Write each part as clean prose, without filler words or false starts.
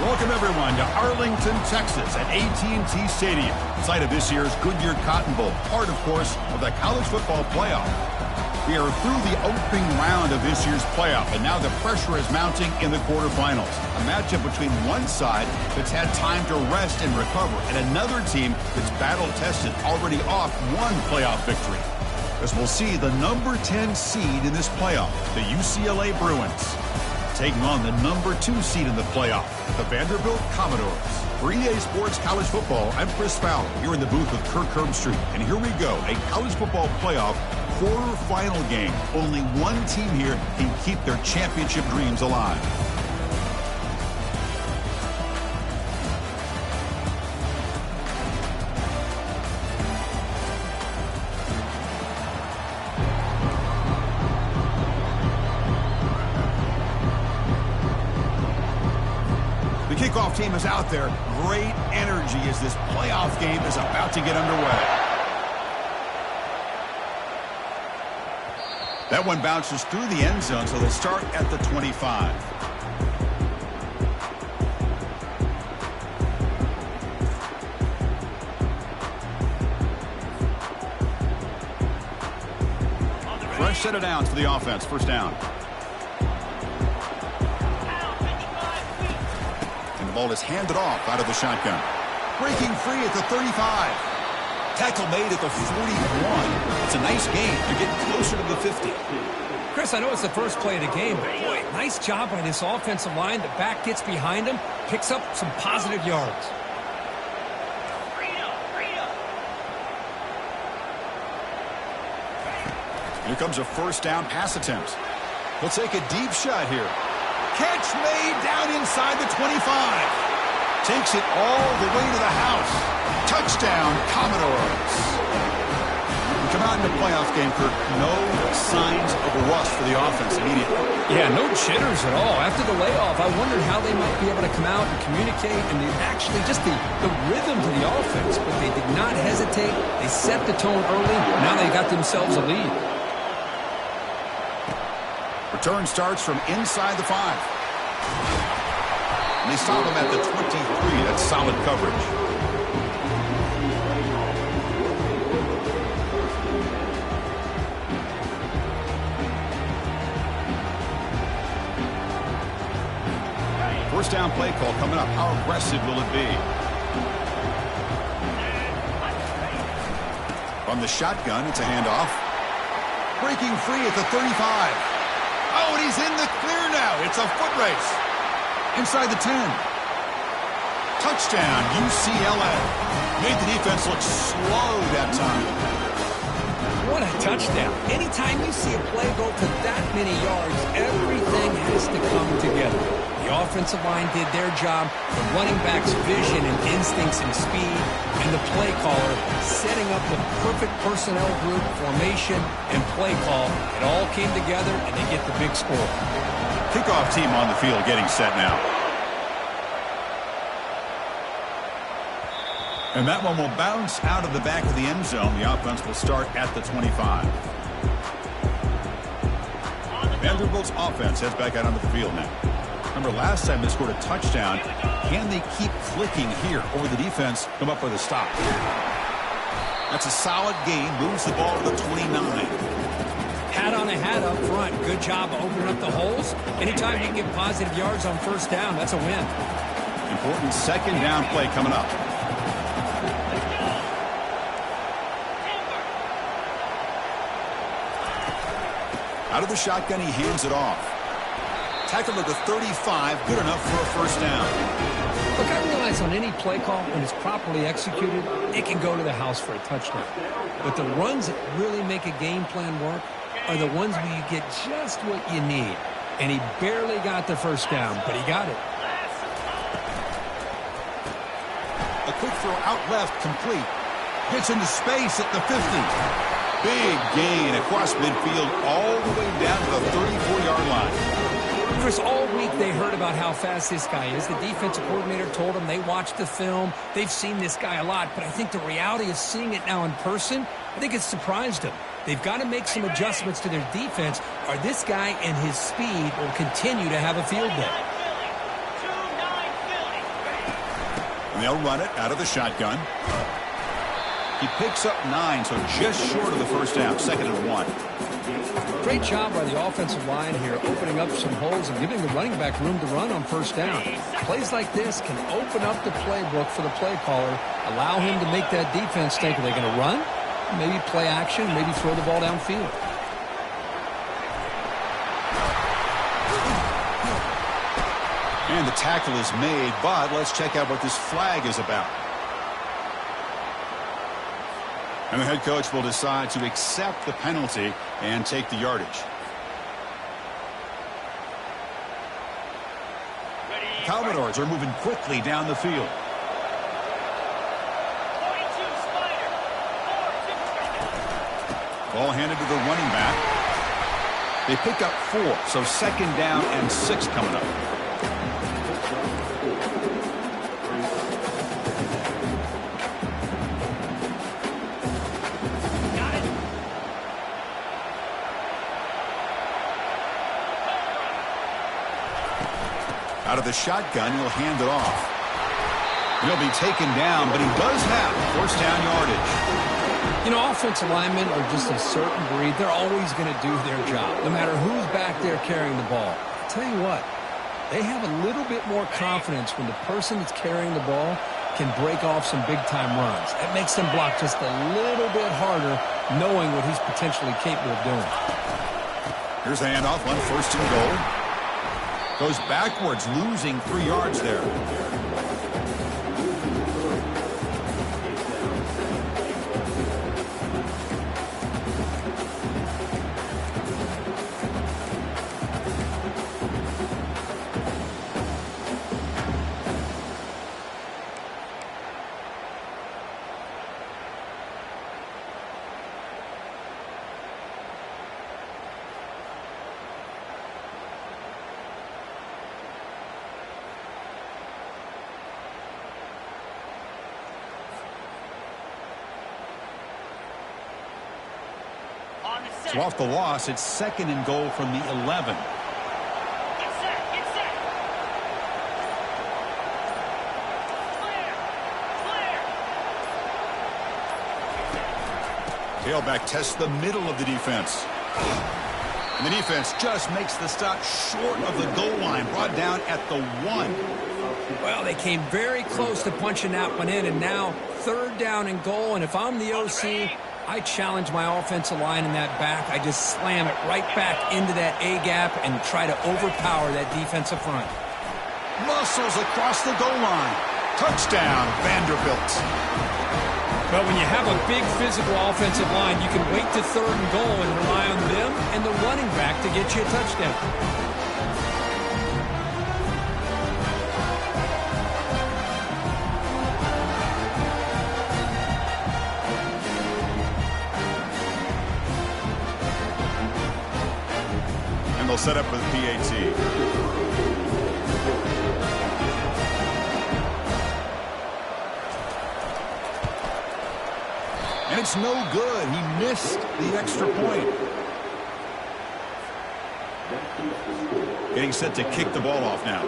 Welcome, everyone, to Arlington, Texas at AT&T Stadium, site of this year's Goodyear Cotton Bowl, part, of course, of the college football playoff. We are through the opening round of this year's playoff, and now the pressure is mounting in the quarterfinals. A matchup between one side that's had time to rest and recover, and another team that's battle-tested, already off one playoff victory. As we'll see the number 10 seed in this playoff, the UCLA Bruins, taking on the number 2 seed in the playoff, the Vanderbilt Commodores. For EA Sports College Football, I'm Chris Fowler, here in the booth with Kirk Herbstreit. And here we go, a college football playoff quarterfinal game. Only one team here can keep their championship dreams alive. The kickoff team is out there. Great energy as this playoff game is about to get underway. That one bounces through the end zone, so they'll start at the 25. Fresh set of downs for the offense. First down. The ball is handed off out of the shotgun. Breaking free at the 35. Tackle made at the 41. It's a nice game. You're getting closer to the 50. Chris, I know it's the first play of the game, but boy, nice job by this offensive line. The back gets behind him, picks up some positive yards. Here comes a first down pass attempt. We'll take a deep shot here. Catch made down inside the 25. Takes it all the way to the house. Touchdown, Commodores. We come out in the playoff game, Kirk. No signs of a rust for the offense immediately. Yeah, no jitters at all. After the layoff, I wondered how they might be able to come out and communicate and actually just the rhythm to the offense. But they did not hesitate. They set the tone early. Now they got themselves a lead. Return starts from inside the 5. And they stop him at the 23. That's solid coverage. First down play call coming up. How aggressive will it be? From the shotgun, it's a handoff. Breaking free at the 35. Oh, and he's in the clear now. It's a foot race. Inside the 10. Touchdown, UCLA. Made the defense look slow that time. What a touchdown. Anytime you see a play go for that many yards, everything has to come together. The offensive line did their job, the running back's vision and instincts and speed, and the play caller setting up the perfect personnel group, formation, and play call. It all came together, and they get the big score. Kickoff team on the field getting set now. And that one will bounce out of the back of the end zone. The offense will start at the 25. Vanderbilt's offense heads back out onto the field now. Remember, last time they scored a touchdown. Can they keep clicking here, or the defense come up with a stop? That's a solid gain. Moves the ball to the 29. Hat on a hat up front. Good job of opening up the holes. Anytime you can get positive yards on first down, that's a win. Important second down play coming up. Out of the shotgun, he hands it off. Tackle at the 35, good enough for a first down. Look, I realize on any play call, when it's properly executed, it can go to the house for a touchdown. But the runs that really make a game plan work are the ones where you get just what you need. And he barely got the first down, but he got it. A quick throw out left, complete. Gets into space at the 50. Big gain across midfield all the way down to the 34-yard line. Chris, all week they heard about how fast this guy is. The defensive coordinator told them they watched the film. They've seen this guy a lot, but I think the reality of seeing it now in person, I think it's surprised them. They've got to make some adjustments to their defense, or this guy and his speed will continue to have a field day. they'll run it out of the shotgun. He picks up 9, so just short of the first down, 2nd and 1. Great job by the offensive line here, opening up some holes and giving the running back room to run on first down. Plays like this can open up the playbook for the play caller, allow him to make that defense think, are they going to run? Maybe play action, maybe throw the ball downfield. And the tackle is made, but let's check out what this flag is about. And the head coach will decide to accept the penalty and take the yardage. The Commodores are moving quickly down the field. Ball handed to the running back. They pick up 4, so 2nd down and 6 coming up. Out of the shotgun, he'll hand it off. He'll be taken down, but he does have first down yardage. You know, offensive linemen are just a certain breed. They're always going to do their job, no matter who's back there carrying the ball. I'll tell you what, they have a little bit more confidence when the person that's carrying the ball can break off some big-time runs. It makes them block just a little bit harder, knowing what he's potentially capable of doing. Here's the handoff on 1st and goal. Goes backwards, losing 3 yards there. So off the loss, it's 2nd and goal from the 11. Get set. Clear. Tailback tests the middle of the defense. And the defense just makes the stop short of the goal line, brought down at the 1. Well, they came very close to punching that one in, and now 3rd down and goal. And if I'm the OC, I challenge my offensive line in that back. I just slam it right back into that A-gap and try to overpower that defensive front. Muscles across the goal line. Touchdown, Vanderbilt. But when you have a big physical offensive line, you can wait to 3rd and goal and rely on them and the running back to get you a touchdown. They'll set up with PAT. And it's no good. He missed the extra point. Getting set to kick the ball off now.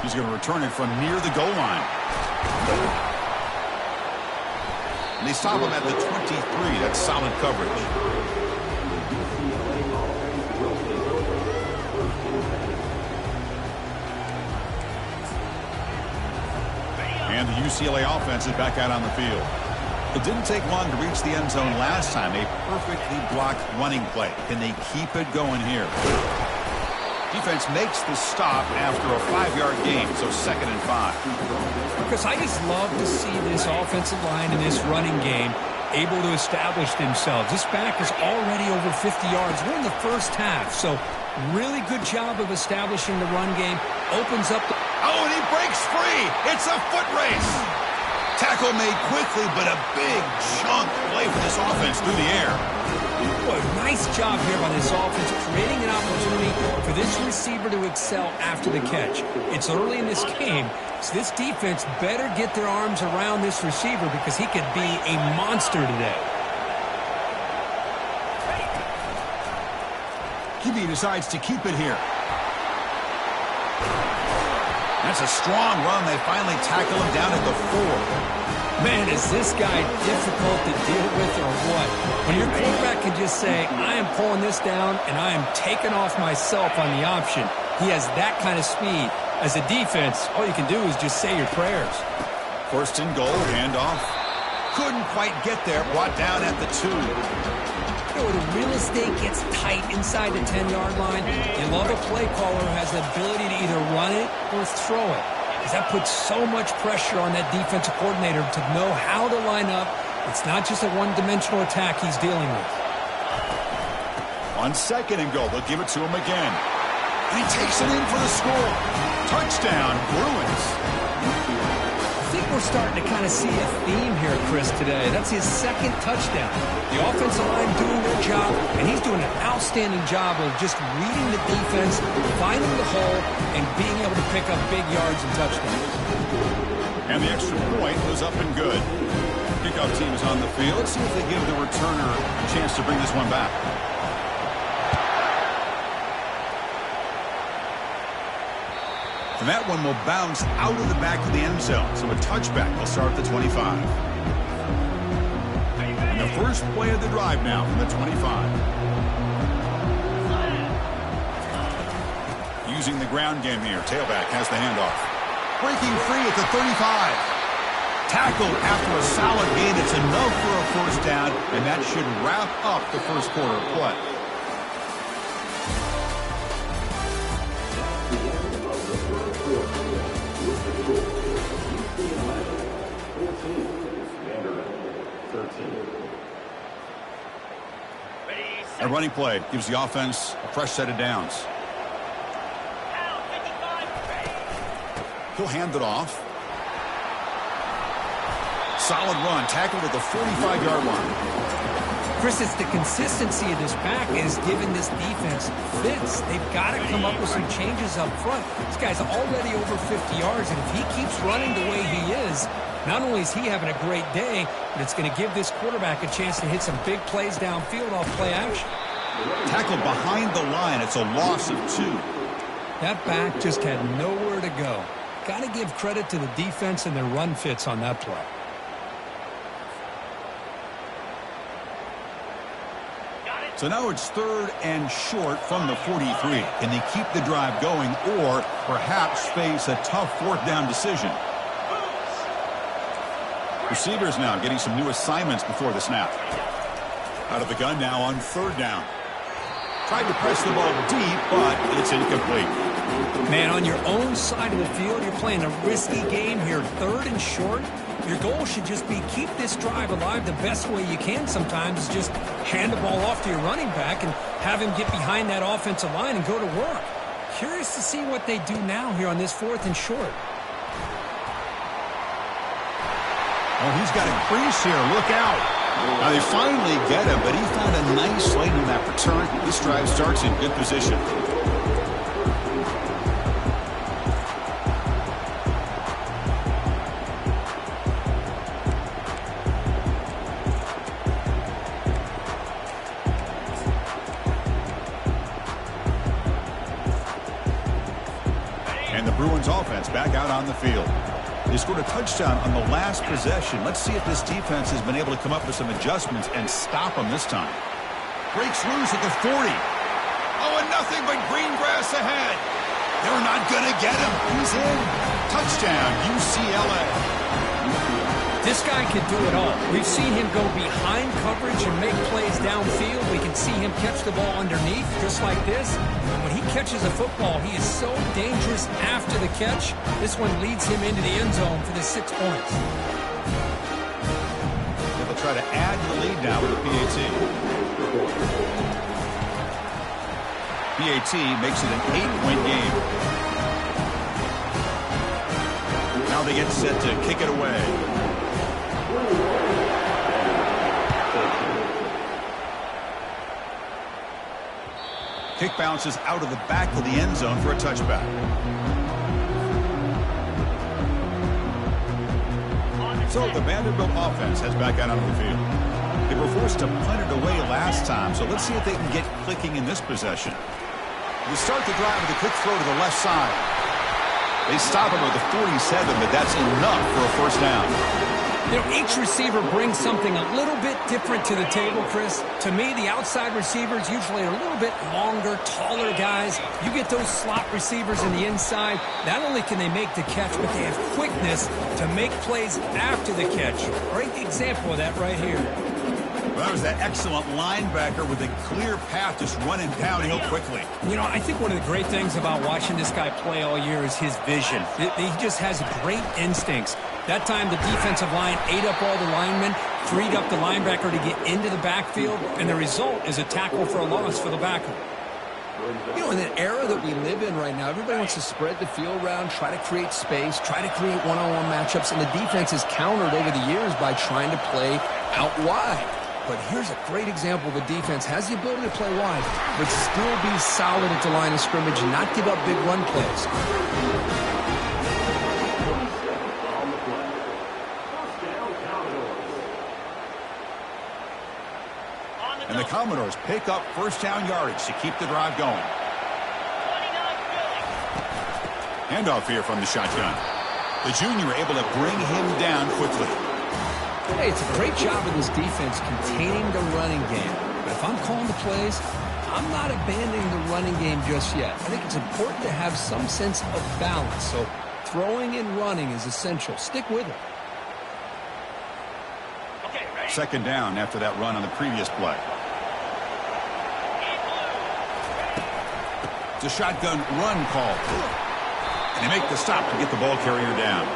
He's going to return it from near the goal line. And they stop him at the 23. That's solid coverage. And the UCLA offense is back out on the field. It didn't take long to reach the end zone last time. A perfectly blocked running play. Can they keep it going here? Defense makes the stop after a 5-yard gain, so 2nd and 5. Because I just love to see this offensive line and this running game able to establish themselves. This back is already over 50 yards. We're in the first half, so really good job of establishing the run game. Opens up the... Oh, and he breaks free. It's a foot race. Tackle made quickly, but a big chunk play for this offense through the air. What a nice job here by this offense, creating an opportunity for this receiver to excel after the catch. It's early in this game, so this defense better get their arms around this receiver because he could be a monster today. he decides to keep it here. That's a strong run. They finally tackle him down at the 4. Man, is this guy difficult to deal with or what? When your quarterback can just say, I am pulling this down and I am taking off myself on the option. He has that kind of speed. As a defense, all you can do is just say your prayers. First and goal, handoff. Couldn't quite get there. Brought down at the 2. Where the real estate gets tight inside the 10-yard line, you love a play caller who has the ability to either run it or throw it. Because that puts so much pressure on that defensive coordinator to know how to line up. It's not just a one-dimensional attack he's dealing with. On second and goal, they'll give it to him again. And he takes it in for the score. Touchdown, Bruins. I think we're starting to kind of see a theme here, Chris, today. That's his second touchdown. The offensive line doing their job, and he's doing an outstanding job of just reading the defense, finding the hole, and being able to pick up big yards and touchdowns. And the extra point was up and good. Kickoff team is on the field. Let's see if they give the returner a chance to bring this one back. And that one will bounce out of the back of the end zone. So a touchback will start at the 25. And the first play of the drive now from the 25. Using the ground game here. Tailback has the handoff. Breaking free at the 35. Tackled after a solid gain. It's enough for a first down. And that should wrap up the first quarter of play. A running play gives the offense a fresh set of downs. He'll hand it off. Solid run, tackled at the 45-yard line. Chris, it's the consistency of this pack is giving this defense fits. They've got to come up with some changes up front. This guy's already over 50 yards, and if he keeps running the way he is, not only is he having a great day, but it's going to give this quarterback a chance to hit some big plays downfield off play action. Tackled behind the line. It's a loss of 2. That back just had nowhere to go. Got to give credit to the defense and their run fits on that play. So now it's third and short from the 43. Can they keep the drive going or perhaps face a tough fourth down decision? Receivers now getting some new assignments before the snap. Out of the gun now on third down. Tried to press the ball deep, but it's incomplete. Man, on your own side of the field, you're playing a risky game here. Third and short. Your goal should just be keep this drive alive the best way you can sometimes is just hand the ball off to your running back and have him get behind that offensive line and go to work. Curious to see what they do now here on this fourth and short. Oh, he's got a crease here. Look out. Now they finally get him, but he found a nice lane in that return. This drive starts in good position. And the Bruins offense back out on the field. They scored a touchdown on the last possession. Let's see if this defense has been able to come up with some adjustments and stop them this time. Breaks loose at the 40. Oh, and nothing but green grass ahead. They're not going to get him. He's in. Touchdown, UCLA. This guy can do it all. We've seen him go behind coverage and make plays downfield. We can see him catch the ball underneath just like this. And when he catches a football, he is so dangerous after the catch. This one leads him into the end zone for the 6 points. They'll try to add to the lead now with the PAT. PAT makes it an 8-point game. Now they get set to kick it away. Kick bounces out of the back of the end zone for a touchback. So the Vanderbilt offense heads back out onto the field. They were forced to punt it away last time, so let's see if they can get clicking in this possession. To start the drive with a quick throw to the left side. They stop him at the 47, but that's enough for a first down. You know, each receiver brings something a little bit different to the table, Chris. To me, the outside receivers usually are a little bit longer, taller guys. You get those slot receivers in the inside, not only can they make the catch, but they have quickness to make plays after the catch. Great example of that right here. Well, that was that excellent linebacker with a clear path just running downhill quickly. You know, I think one of the great things about watching this guy play all year is his vision. He just has great instincts. That time, the defensive line ate up all the linemen, freed up the linebacker to get into the backfield, and the result is a tackle for a loss for the backer. You know, in the era that we live in right now, everybody wants to spread the field around, try to create space, try to create one-on-one matchups, and the defense is countered over the years by trying to play out wide. But here's a great example. The defense has the ability to play wide, but still be solid at the line of scrimmage and not give up big run plays. And the Commodores pick up first down yardage to keep the drive going. Handoff here from the shotgun. The junior able to bring him down quickly. Hey, it's a great job of this defense containing the running game. But if I'm calling the plays, I'm not abandoning the running game just yet. I think it's important to have some sense of balance. So throwing and running is essential. Stick with it. Second down after that run on the previous play. It's a shotgun run call. And they make the stop to get the ball carrier down.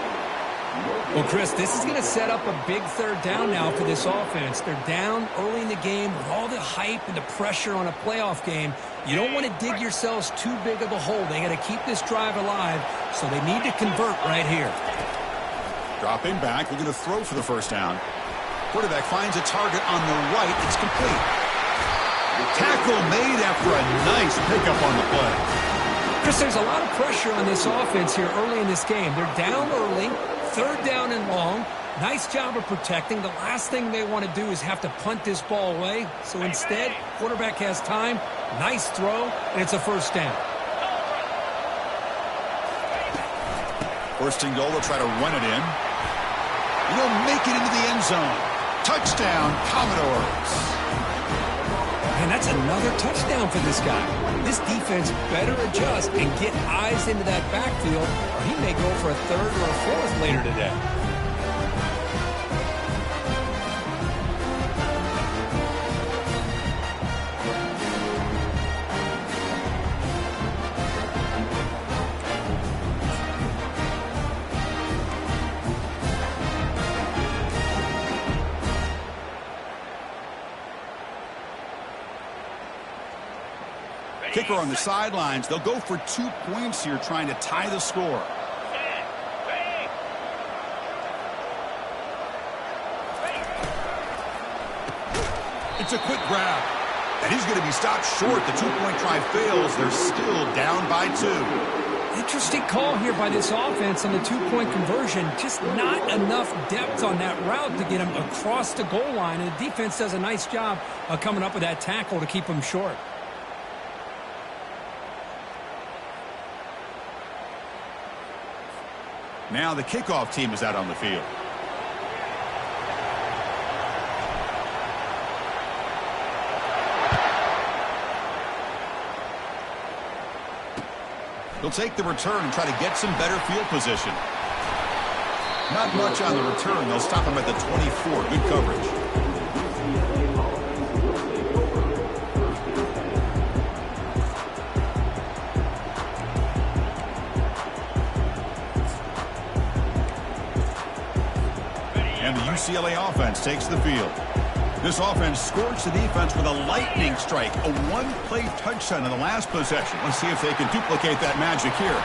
Well, Chris, this is going to set up a big third down now for this offense. They're down early in the game with all the hype and the pressure on a playoff game. You don't want to dig yourselves too big of a hole. They got to keep this drive alive, so they need to convert right here. Dropping back, looking to throw for the first down. Quarterback finds a target on the right. It's complete. Tackle made after a nice pickup on the play. Chris, there's a lot of pressure on this offense here early in this game. They're down early, third down and long. Nice job of protecting. The last thing they want to do is have to punt this ball away. So instead, quarterback has time. Nice throw, and it's a first down. First and goal, they'll try to run it in. He'll make it into the end zone. Touchdown, Commodores. And that's another touchdown for this guy. This defense better adjust and get eyes into that backfield, or he may go for a third or a fourth later today. Kicker on the sidelines. They'll go for 2 points here, trying to tie the score. It's a quick grab. And he's going to be stopped short. The 2-point try fails. They're still down by 2. Interesting call here by this offense on the 2-point conversion. Just not enough depth on that route to get him across the goal line. And the defense does a nice job of coming up with that tackle to keep him short. Now the kickoff team is out on the field. They'll take the return and try to get some better field position. Not much on the return. They'll stop him at the 24. Good coverage. UCLA offense takes the field. This offense scorched the defense with a lightning strike, a one-play touchdown in the last possession. Let's see if they can duplicate that magic here.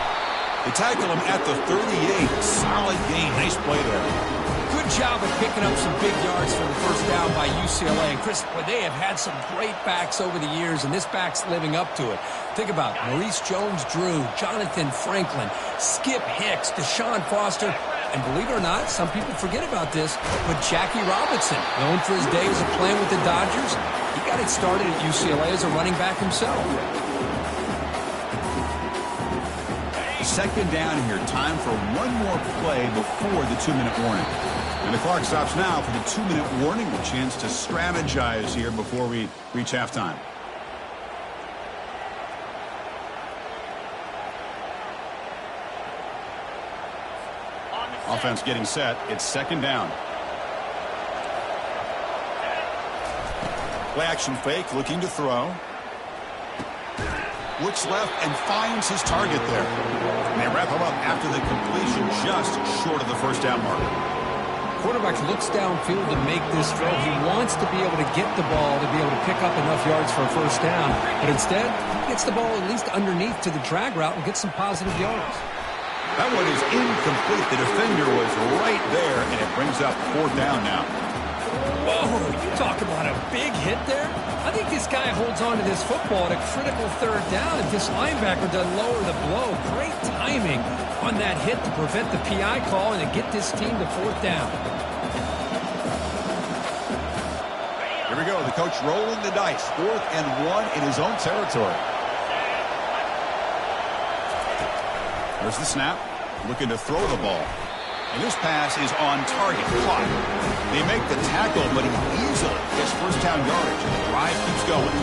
They tackle him at the 38. Solid gain. Nice play there. Good job of picking up some big yards for the first down by UCLA. And Chris, they have had some great backs over the years, and this back's living up to it. Think about Maurice Jones-Drew, Jonathan Franklin, Skip Hicks, Deshaun Foster, and believe it or not, some people forget about this, but Jackie Robinson, known for his days of playing with the Dodgers, he got it started at UCLA as a running back himself. Second down here. Time for one more play before the 2-minute warning. And the clock stops now for the 2-minute warning. A chance to strategize here before we reach halftime. Offense getting set. It's second down. Play action fake, looking to throw. Looks left and finds his target there. And they wrap him up after the completion just short of the first down marker. Quarterback looks downfield to make this throw. He wants to be able to get the ball to be able to pick up enough yards for a first down. But instead, he gets the ball at least underneath to the drag route and gets some positive yards. That one is incomplete. The defender was right there, and it brings up fourth down now. Whoa, you talk about a big hit there. I think this guy holds on to this football at a critical third down. If this linebacker doesn't lower the blow, great timing on that hit to prevent the PI call and to get this team to fourth down. Here we go. The coach rolling the dice. 4th and 1 in his own territory. There's the snap. Looking to throw the ball. And this pass is on target. Clock. They make the tackle, but he easily gets first down yardage. And the drive keeps going.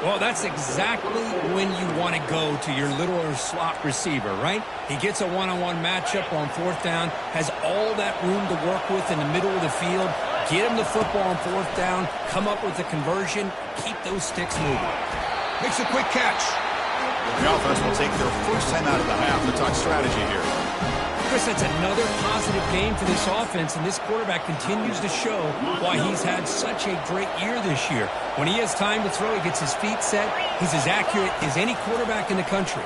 Well, that's exactly when you want to go to your little slot receiver, right? He gets a one-on-one matchup on fourth down, has all that room to work with in the middle of the field. Get him the football on fourth down, come up with a conversion, keep those sticks moving. Makes a quick catch. The offense will take their first time out of the half to talk strategy here. Chris, that's another positive game for this offense, and this quarterback continues to show why he's had such a great year this year. When he has time to throw, he gets his feet set. He's as accurate as any quarterback in the country.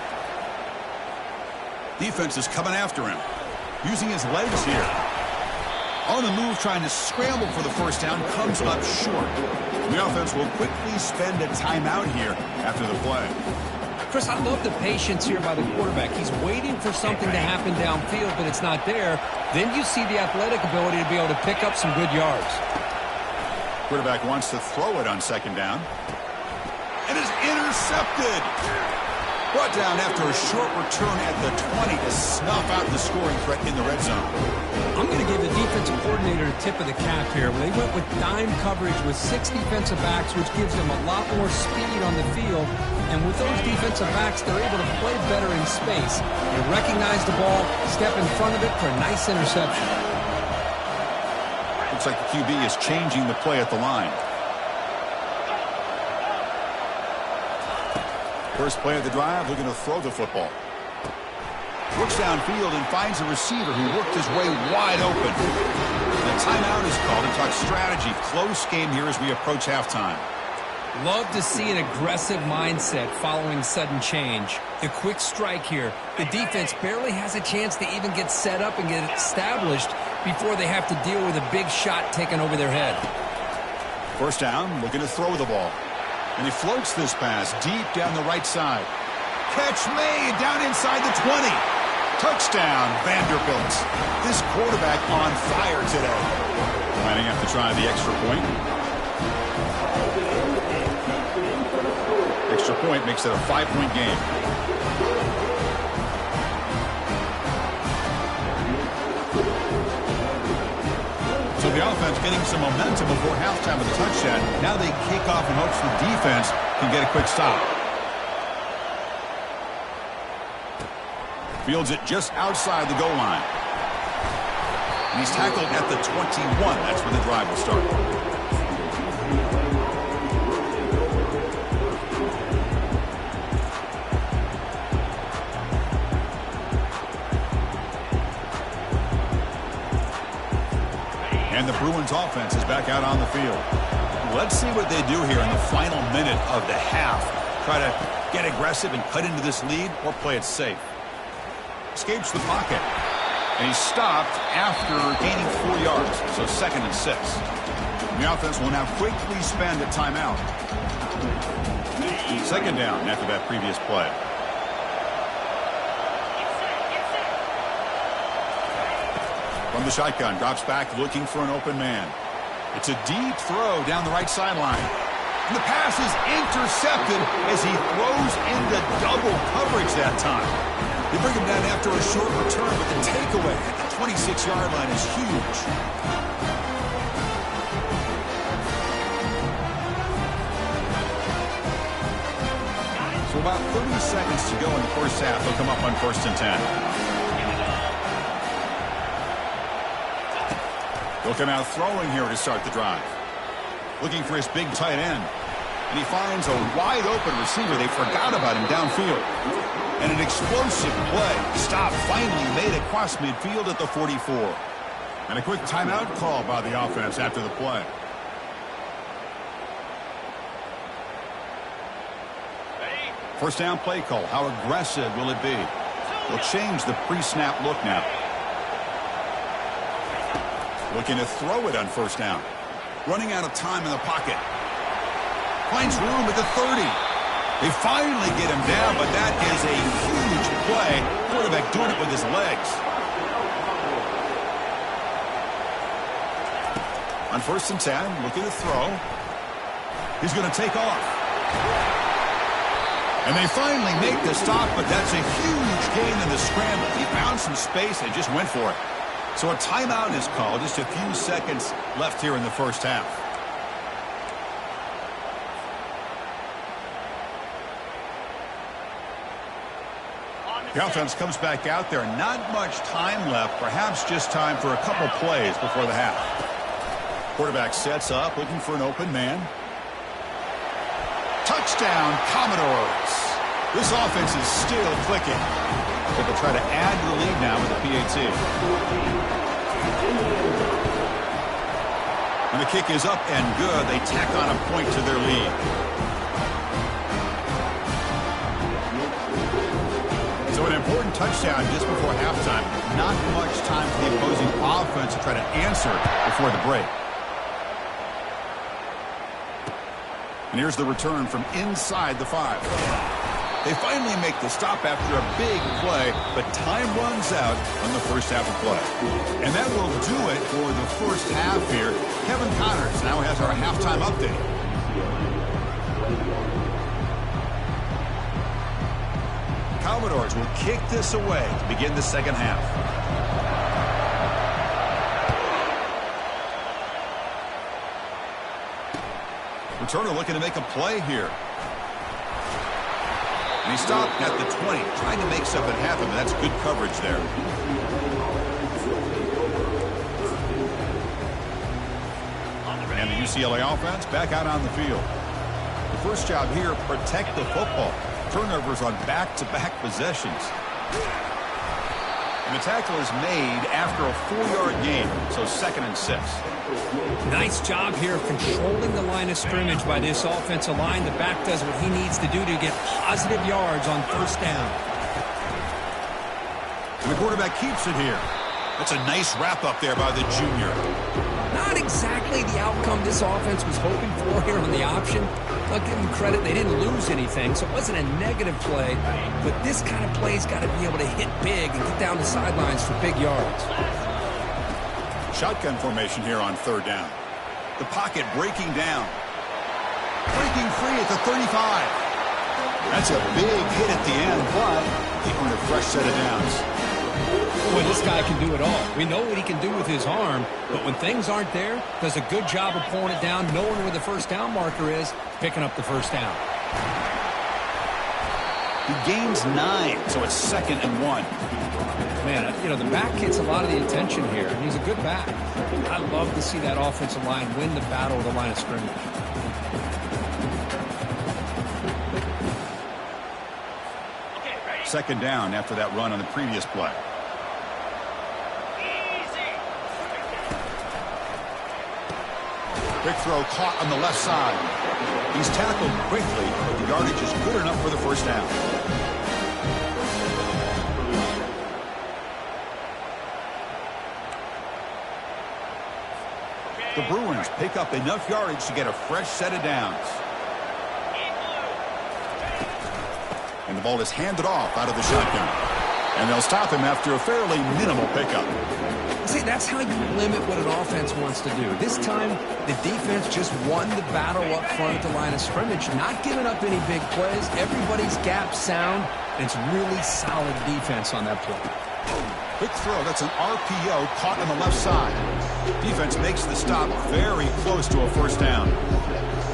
Defense is coming after him, using his legs here. On the move, trying to scramble for the first down, comes up short. The offense will quickly spend a timeout here after the play. Chris, I love the patience here by the quarterback. He's waiting for something to happen downfield, but it's not there. Then you see the athletic ability to be able to pick up some good yards. Quarterback wants to throw it on second down. And is intercepted. Brought down after a short return at the 20 to snuff out the scoring threat in the red zone. I'm going to give the defensive coordinator a tip of the cap here. They went with dime coverage with 6 defensive backs, which gives them a lot more speed on the field. And with those defensive backs, they're able to play better in space. They recognize the ball, step in front of it for a nice interception. Looks like the QB is changing the play at the line. First play of the drive, looking to throw the football. Looks downfield and finds a receiver who worked his way wide open. The timeout is called to talk strategy. Close game here as we approach halftime. Love to see an aggressive mindset following sudden change. The quick strike here. The defense barely has a chance to even get set up and get established before they have to deal with a big shot taken over their head. First down, looking to throw the ball. And he floats this pass deep down the right side. Catch made down inside the 20. Touchdown, Vanderbilt. This quarterback on fire today. Lining up to try the extra point. Extra point makes it a 5-point game. So the offense getting some momentum before halftime with a touchdown. Now they kick off in hopes the defense can get a quick stop. Fields it just outside the goal line. And he's tackled at the 21. That's where the drive will start. And the Bruins offense is back out on the field. Let's see what they do here in the final minute of the half. Try to get aggressive and cut into this lead or play it safe. Escapes the pocket. And he's stopped after gaining 4 yards. So 2nd and 6. The offense will now quickly spend a timeout. 2nd down after that previous play. From the shotgun, drops back looking for an open man. It's a deep throw down the right sideline. And the pass is intercepted as he throws into double coverage that time. They bring him down after a short return, but the takeaway at the 26-yard line is huge. So about 30 seconds to go in the first half. They'll come up on 1st and 10. He'll come out throwing here to start the drive. Looking for his big tight end. And he finds a wide-open receiver. They forgot about him downfield. And an explosive play. Stop finally made across midfield at the 44. And a quick timeout call by the offense after the play. First down play call. How aggressive will it be? We'll change the pre-snap look now. Looking to throw it on first down. Running out of time in the pocket. Finds room at the 30. They finally get him down, but that is a huge play. Quarterback doing it with his legs. On 1st and 10, looking to throw. He's going to take off. And they finally make the stop, but that's a huge gain in the scramble. He found some space and just went for it. So a timeout is called. Just a few seconds left here in the first half. The offense comes back out there. Not much time left. Perhaps just time for a couple plays before the half. Quarterback sets up, looking for an open man. Touchdown, Commodores. This offense is still clicking. But they'll try to add to the lead now with the PAT. And the kick is up and good. They tack on a point to their lead. So an important touchdown just before halftime. Not much time for the opposing offense to try to answer before the break. And here's the return from inside the 5. They finally make the stop after a big play, but time runs out on the first half of play. And that will do it for the first half here. Kevin Connors now has our halftime update. Commodores will kick this away to begin the second half. Returner looking to make a play here. And he stopped at the 20, trying to make something happen, but that's good coverage there. And the UCLA offense back out on the field. The first job here, protect the football. Turnovers on back-to-back possessions. And the tackle is made after a 4-yard gain, so 2nd and 6. Nice job here of controlling the line of scrimmage by this offensive line. The back does what he needs to do to get positive yards on first down. And the quarterback keeps it here. That's a nice wrap-up there by the junior. Not exactly the outcome this offense was hoping for here on the option. I'll give them credit. They didn't lose anything, so it wasn't a negative play. But this kind of play's got to be able to hit big and get down the sidelines for big yards. Shotgun formation here on 3rd down. The pocket breaking down. Breaking free at the 35. That's a big hit at the end, but they earn a fresh set of downs. Boy, this guy can do it all. We know what he can do with his arm, but when things aren't there, does a good job of pulling it down, knowing where the first down marker is, picking up the first down. He gains 9, so it's 2nd and 1. Man, you know, the back gets a lot of the attention here, and he's a good back. I love to see that offensive line win the battle of the line of scrimmage. Second down after that run on the previous play. Quick throw caught on the left side. He's tackled quickly, but the yardage is good enough for the first down. The Bruins pick up enough yardage to get a fresh set of downs. And the ball is handed off out of the shotgun. And they'll stop him after a fairly minimal pickup. See, that's how you limit what an offense wants to do. This time, the defense just won the battle up front at the line of scrimmage, not giving up any big plays. Everybody's gap sound. And it's really solid defense on that play. Quick throw. That's an RPO caught on the left side. Defense makes the stop very close to a first down.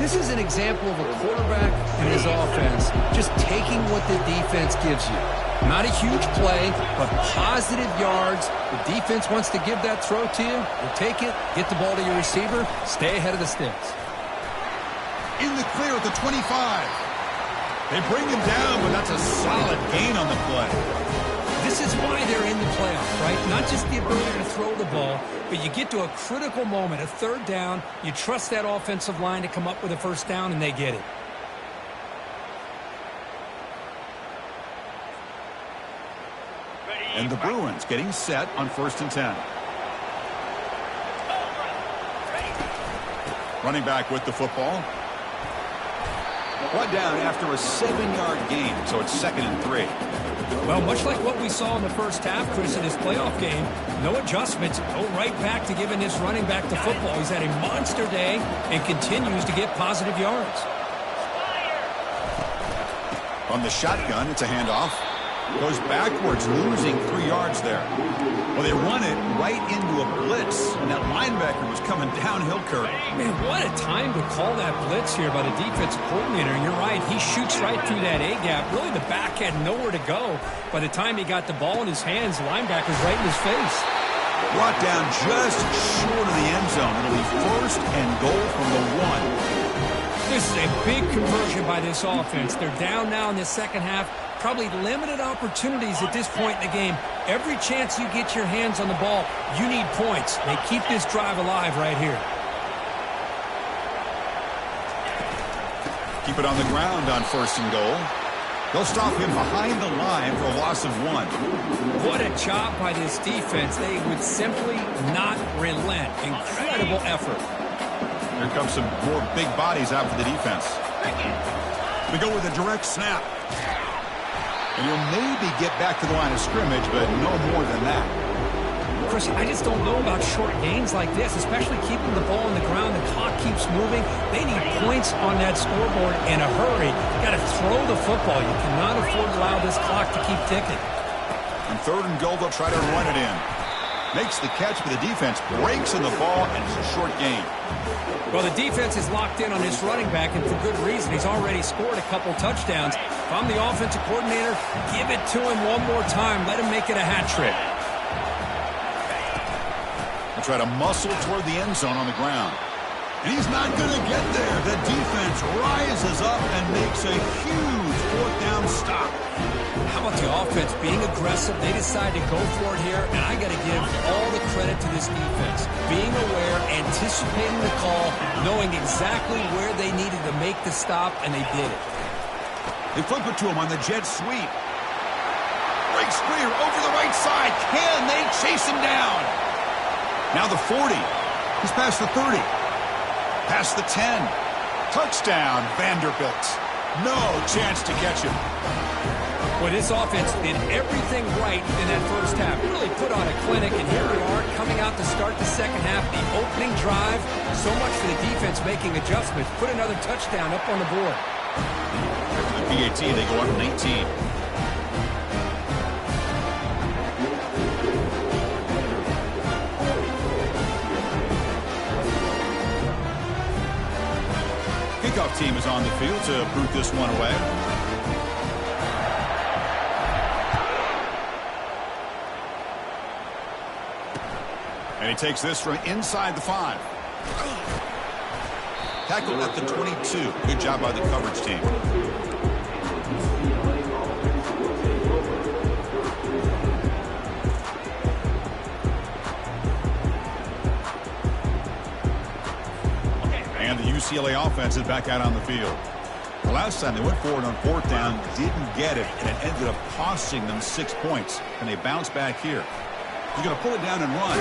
This is an example of a quarterback and his offense just taking what the defense gives you. Not a huge play, but positive yards. The defense wants to give that throw to you. You take it, get the ball to your receiver, stay ahead of the sticks. In the clear at the 25. They bring him down, but that's a solid gain on the play. This is why they're in the playoffs, right? Not just the ability to throw the ball, but you get to a critical moment, a third down. You trust that offensive line to come up with a first down, and they get it. And the Bruins getting set on 1st and 10. Running back with the football. Brought down after a 7-yard gain, so it's 2nd and 3. Well, much like what we saw in the first half, Chris, in this playoff game, no adjustments, go right back to giving this running back the football. He's had a monster day and continues to get positive yards. On the shotgun, it's a handoff. Goes backwards, losing 3 yards there. Well, they run it right into a blitz, and that linebacker was coming downhill, Kirk. Man, what a time to call that blitz here by the defensive coordinator. And you're right, he shoots right through that A-gap. Really, the back had nowhere to go. By the time he got the ball in his hands, the linebacker's right in his face. Brought down just short of the end zone. It'll be 1st and goal from the 1. This is a big conversion by this offense. They're down now in the second half. Probably limited opportunities at this point in the game. Every chance you get your hands on the ball, you need points. They keep this drive alive right here. Keep it on the ground on 1st and goal. They'll stop him behind the line for a loss of 1. What a job by this defense. They would simply not relent. Incredible effort. Here comes some more big bodies out for the defense. We go with a direct snap. And he'll maybe get back to the line of scrimmage, but no more than that. Chris, I just don't know about short gains like this, especially keeping the ball on the ground. The clock keeps moving. They need points on that scoreboard in a hurry. You got to throw the football. You cannot afford to allow this clock to keep ticking. On 3rd and goal, they'll try to run it in. Makes the catch, but the defense breaks in the ball, and it's a short gain. Well, the defense is locked in on this running back, and for good reason. He's already scored a couple touchdowns. If I'm the offensive coordinator, give it to him one more time. Let him make it a hat trick. They'll try to muscle toward the end zone on the ground. And he's not going to get there. The defense rises up and makes a huge 4th down stop. How about the offense being aggressive? They decide to go for it here, and I got to give all the credit to this defense. Being aware, anticipating the call, knowing exactly where they needed to make the stop, and they did it. They flip it to him on the jet sweep. Breaks clear over the right side. Can they chase him down? Now the 40. He's past the 30. Past the 10. Touchdown, Vanderbilt. No chance to catch him. Well, this offense did everything right in that first half. Really put on a clinic, and here we are coming out to start the second half. The opening drive, so much for the defense making adjustments. Put another touchdown up on the board. After the PAT, they go up 19. Kickoff team is on the field to boot this one away. And he takes this from inside the 5. Tackled at the 22. Good job by the coverage team. And the UCLA offense is back out on the field. The last time they went forward on 4th down, didn't get it, and it ended up costing them 6 points. And they bounce back here. He's going to pull it down and run.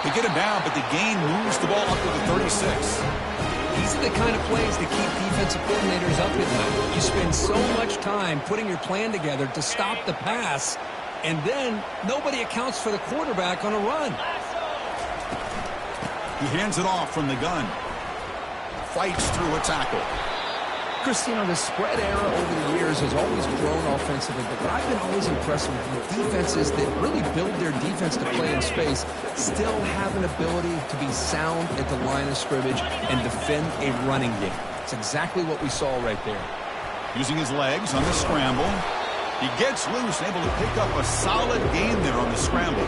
They get him down, but the gain moves the ball up to the 36. These are the kind of plays that keep defensive coordinators up at night. You spend so much time putting your plan together to stop the pass, And then nobody accounts for the quarterback on a run. He hands it off from the gun. Fights through a tackle. Christina, the spread era over the years has always grown offensively, but what I've been always impressed with defenses that really build their defense to play in space still have an ability to be sound at the line of scrimmage and defend a running game. It's exactly what we saw right there. Using his legs on the scramble. He gets loose, able to pick up a solid gain there on the scramble.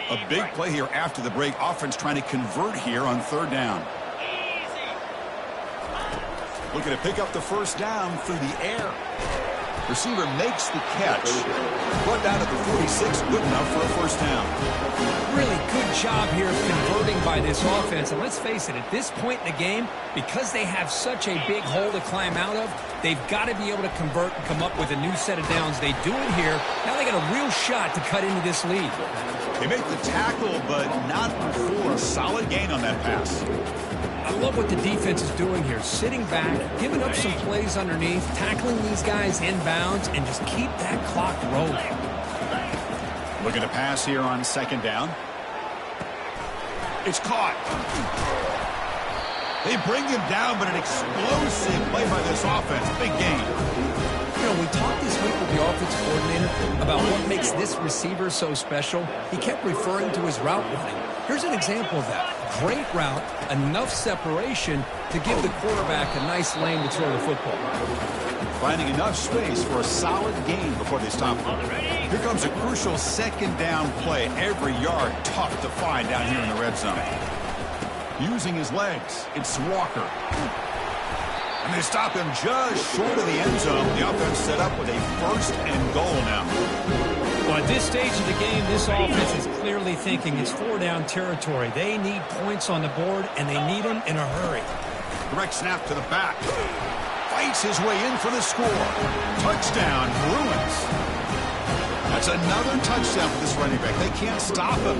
A big play here after the break. Offense trying to convert here on third down. Looking to pick up the first down through the air. Receiver makes the catch. Brought down at the 46, good enough for a first down. Really good job here of converting by this offense. And let's face it, at this point in the game, because they have such a big hole to climb out of, they've got to be able to convert and come up with a new set of downs. They do it here. Now they got a real shot to cut into this lead. They make the tackle, but not before a solid gain on that pass. I love what the defense is doing here. Sitting back, giving up some plays underneath, tackling these guys inbounds, and just keep that clock rolling. Looking to pass here on second down. It's caught. They bring him down, but an explosive play by this offense. Big gain. You know, we talked this week with the offensive coordinator about what makes this receiver so special. He kept referring to his route running. Here's an example of that. Great route, enough separation to give the quarterback a nice lane to throw the football. Finding enough space for a solid gain before they stop him. Here comes a crucial second down play. Every yard tough to find down here in the red zone. Using his legs, it's Walker. And they stop him just short of the end zone. The offense set up with a first and goal now. Well, at this stage of the game, this offense is clearly thinking it's four-down territory. They need points on the board, and they need them in a hurry. Direct snap to the back. Fights his way in for the score. Touchdown, Bruins. That's another touchdown for this running back. They can't stop him.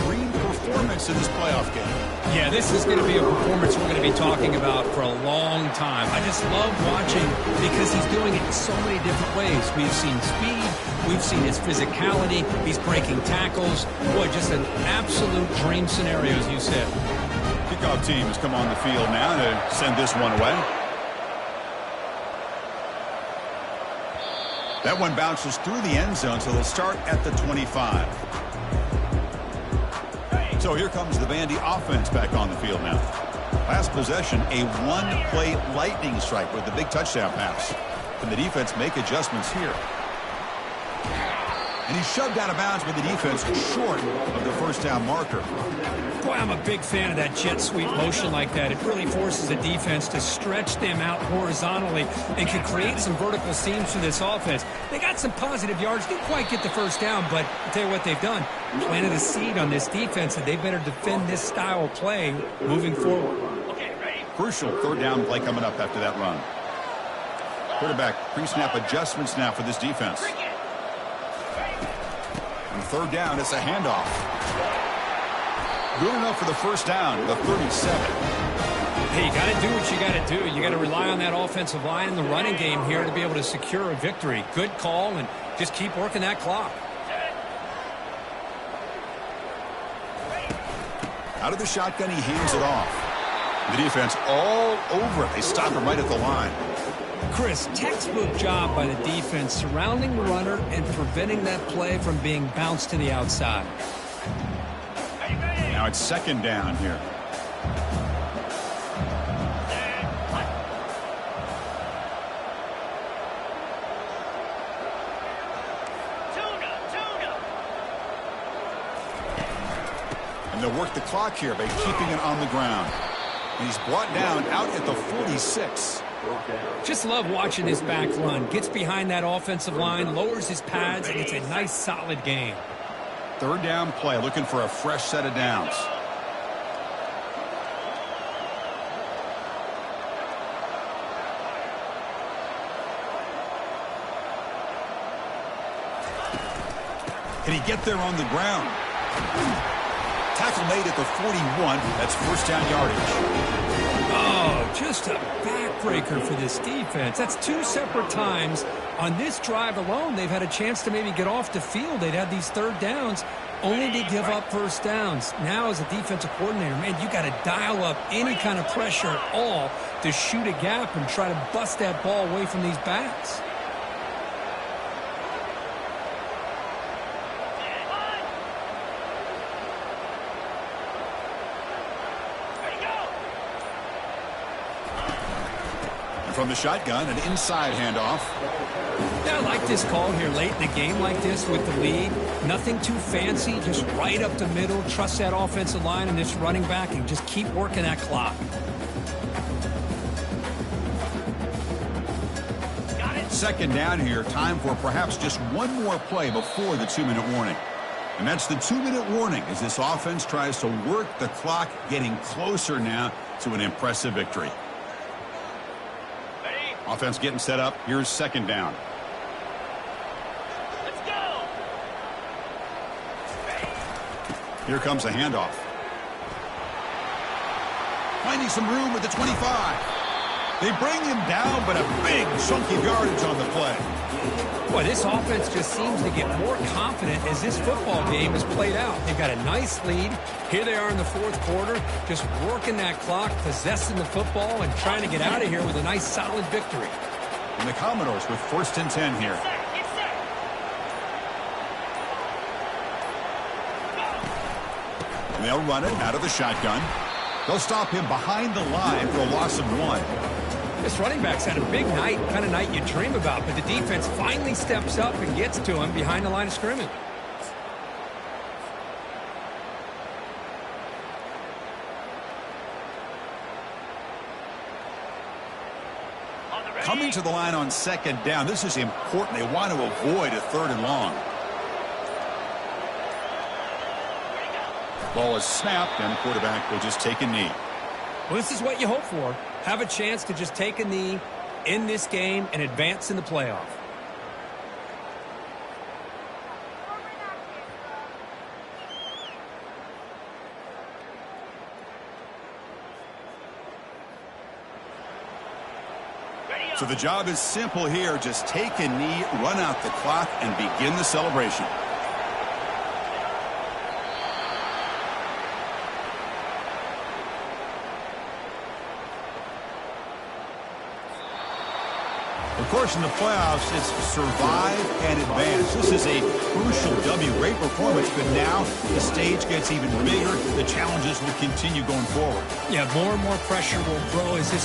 Dream performance in this playoff game. Yeah, this is going to be a performance we're going to be talking about for a long time. I just love watching because he's doing it in so many different ways. We've seen speed. We've seen his physicality. He's breaking tackles. Boy, just an absolute dream scenario, as you said. Kickoff team has come on the field now to send this one away. That one bounces through the end zone, so they'll start at the 25. So here comes the Vandy offense back on the field now. Last possession, a one-play lightning strike with the big touchdown pass. Can the defense make adjustments here? And he's shoved out of bounds with the defense short of the first down marker. Boy, I'm a big fan of that jet sweep motion like that. It really forces the defense to stretch them out horizontally and can create some vertical seams for this offense. They got some positive yards. Didn't quite get the first down, but I'll tell you what they've done. Planted a seed on this defense that they better defend this style of play moving forward. Crucial third down play coming up after that run. Quarterback pre-snap adjustments now for this defense. And third down, it's a handoff. Good enough for the first down, the 37. Hey, you got to do what you got to do. You got to rely on that offensive line in the running game here to be able to secure a victory. Good call, and just keep working that clock. Out of the shotgun, he hands it off. The defense all over it. They stop him right at the line. Chris, textbook job by the defense surrounding the runner and preventing that play from being bounced to the outside. Now it's second down here. And they'll work the clock here by keeping it on the ground. And he's brought down out at the 46. Just love watching this back run. Gets behind that offensive line, lowers his pads, and it's a nice, solid game. Third down play, looking for a fresh set of downs. Can he get there on the ground? Tackle made at the 41. That's first down yardage. Oh, just a backbreaker for this defense. That's two separate times. On this drive alone, they've had a chance to maybe get off the field. They'd had these third downs, only to give up first downs. Now, as a defensive coordinator, man, you got to dial up any kind of pressure at all to shoot a gap and try to bust that ball away from these backs. From the shotgun, an inside handoff. Yeah, I like this call here late in the game like this with the lead. Nothing too fancy, just right up the middle. Trust that offensive line and this running back and just keep working that clock. Second down here. Time for perhaps just one more play before the 2-minute warning. And that's the 2-minute warning as this offense tries to work the clock, getting closer now to an impressive victory. Offense getting set up. Here's second down. Let's go. Here comes a handoff. Finding some room at the 25. They bring him down, but a big chunk of yardage on the play. Boy, this offense just seems to get more confident as this football game is played out. They've got a nice lead. Here they are in the fourth quarter, just working that clock, possessing the football, and trying to get out of here with a nice, solid victory. And the Commodores with first and 10 here. Get set. And they'll run it out of the shotgun. They'll stop him behind the line for a loss of 1. This running back's had a big night, kind of night you dream about, but the defense finally steps up and gets to him behind the line of scrimmage. Coming to the line on second down. This is important. They want to avoid a 3rd and long. Ball is snapped, and the quarterback will just take a knee. Well, this is what you hope for. Have a chance to just take a knee in this game and advance in the playoff. So the job is simple here. Just take a knee, run out the clock, and begin the celebration. Of course, in the playoffs, it's survive and advance. This is a crucial W. Great performance, but now the stage gets even bigger. The challenges will continue going forward. Yeah, more and more pressure will grow as this